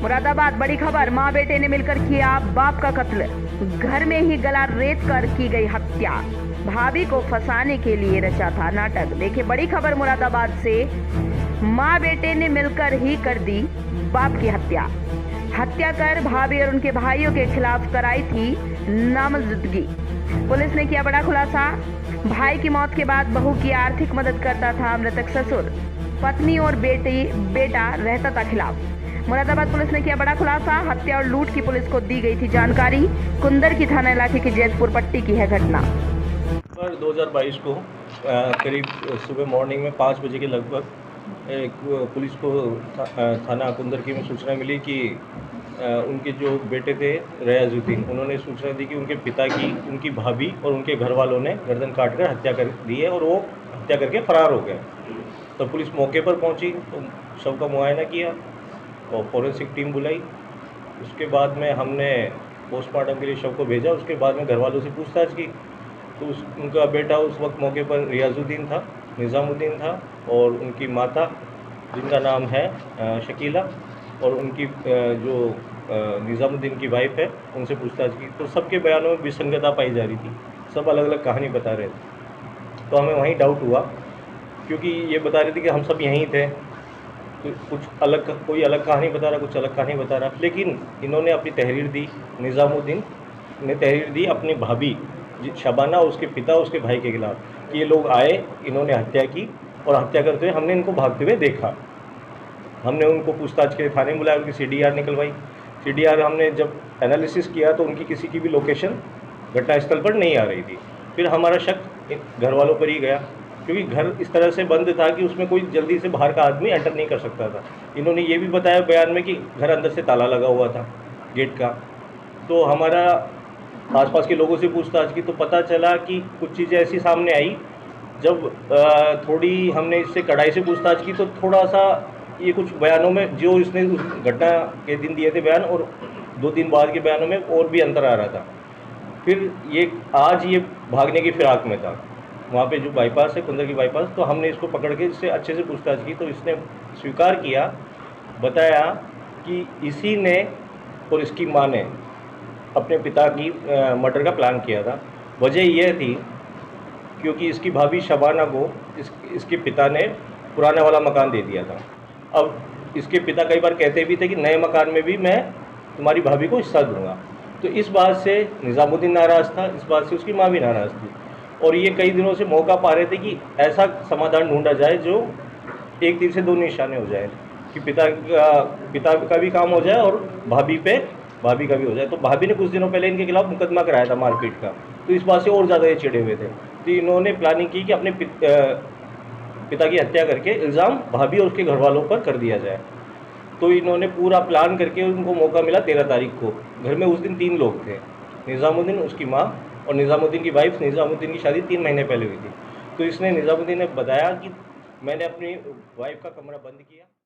मुरादाबाद बड़ी खबर, मां बेटे ने मिलकर किया बाप का कत्ल, घर में ही गला रेत कर की गई हत्या, भाभी को फंसाने के लिए रचा था नाटक। देखिए बड़ी खबर मुरादाबाद से, मां बेटे ने मिलकर ही कर दी बाप की हत्या कर भाभी और उनके भाइयों के खिलाफ कराई थी नामजदगी। पुलिस ने किया बड़ा खुलासा, भाई की मौत के बाद बहू की आर्थिक मदद करता था मृतक ससुर, पत्नी और बेटा रहता था खिलाफ। मुरादाबाद पुलिस ने किया बड़ा खुलासा, हत्या और लूट की पुलिस को दी गई थी जानकारी। कुंदर की थाना इलाके की जैतपुर पट्टी की है घटना। 2022 को करीब सुबह मॉर्निंग में 5 बजे के लगभग पुलिस को थाना कुंदरकी में सूचना मिली कि उनके जो बेटे थे रियाजुद्दीन, उन्होंने सूचना दी कि उनके पिता की उनकी भाभी और उनके घर वालों ने गर्दन काटकर हत्या कर दी है और वो हत्या करके फरार हो गए। तो पुलिस मौके पर पहुंची, तो शव का मुआयना किया और फॉरेंसिक टीम बुलाई। उसके बाद में हमने पोस्टमार्टम के लिए शव को भेजा। उसके बाद में घर वालों से पूछताछ की तो उनका बेटा उस वक्त मौके पर रियाजुद्दीन था, निज़ामुद्दीन था, और उनकी माता जिनका नाम है शकीला, और उनकी जो निज़ामुद्दीन की वाइफ है, उनसे पूछताछ की तो सबके बयानों में विसंगतता पाई जा रही थी। सब अलग अलग कहानी बता रहे थे। तो हमें वहीं डाउट हुआ, क्योंकि ये बता रहे थे कि हम सब यहीं थे, तो कुछ अलग, कोई अलग कहानी बता रहा, कुछ अलग कहानी बता रहा। लेकिन इन्होंने अपनी तहरीर दी, निज़ामुद्दीन ने तहरीर दी अपनी भाभी शबाना, उसके पिता, उसके भाई के खिलाफ कि ये लोग आए, इन्होंने हत्या की और हत्या करते हुए हमने इनको भागते हुए देखा। हमने उनको पूछताछ के लिए थाने बुलाया, उनकी CDR निकलवाई। CDR हमने जब एनालिसिस किया तो उनकी किसी की भी लोकेशन घटनास्थल पर नहीं आ रही थी। फिर हमारा शक घर वालों पर ही गया, क्योंकि घर इस तरह से बंद था कि उसमें कोई जल्दी से बाहर का आदमी एंटर नहीं कर सकता था। इन्होंने ये भी बताया बयान में कि घर अंदर से ताला लगा हुआ था गेट का। तो हमारा आसपास के लोगों से पूछताछ की तो पता चला कि कुछ चीज़ें ऐसी सामने आई। जब थोड़ी हमने इससे कड़ाई से पूछताछ की तो थोड़ा सा ये कुछ बयानों में, जो इसने उस घटना के दिन दिए थे बयान और 2 दिन बाद के बयानों में और भी अंतर आ रहा था। फिर ये आज ये भागने की फिराक में था, वहाँ पे जो बाईपास है कुंदर की बाईपास, तो हमने इसको पकड़ के इससे अच्छे से पूछताछ की तो इसने स्वीकार किया, बताया कि इसी ने और इसकी माँ ने अपने पिता की मर्डर का प्लान किया था। वजह यह थी क्योंकि इसकी भाभी शबाना को इसके पिता ने पुराने वाला मकान दे दिया था। अब इसके पिता कई बार कहते भी थे कि नए मकान में भी मैं तुम्हारी भाभी को हिस्सा दूंगा। तो इस बात से निज़ामुद्दीन नाराज़ था, इस बात से उसकी माँ भी नाराज़ थी, और ये कई दिनों से मौका पा रहे थे कि ऐसा समाधान ढूंढा जाए जो एक तीर से 2 निशाने हो जाए, कि पिता का भी काम हो जाए और भाभी का भी हो जाए। तो भाभी ने कुछ दिनों पहले इनके खिलाफ मुकदमा कराया था मारपीट का, तो इस बात से और ज़्यादा ये चिढ़े हुए थे। तो इन्होंने प्लानिंग की कि अपने पिता की हत्या करके इल्ज़ाम भाभी और उसके घर वालों पर कर दिया जाए। तो इन्होंने पूरा प्लान करके, उनको मौका मिला 13 तारीख को। घर में उस दिन 3 लोग थे, निज़ामुद्दीन, उसकी माँ और निज़ामुद्दीन की वाइफ। निज़ामुद्दीन की शादी 3 महीने पहले हुई थी। तो इसने निज़ामुद्दीन ने बताया कि मैंने अपनी वाइफ का कमरा बंद किया।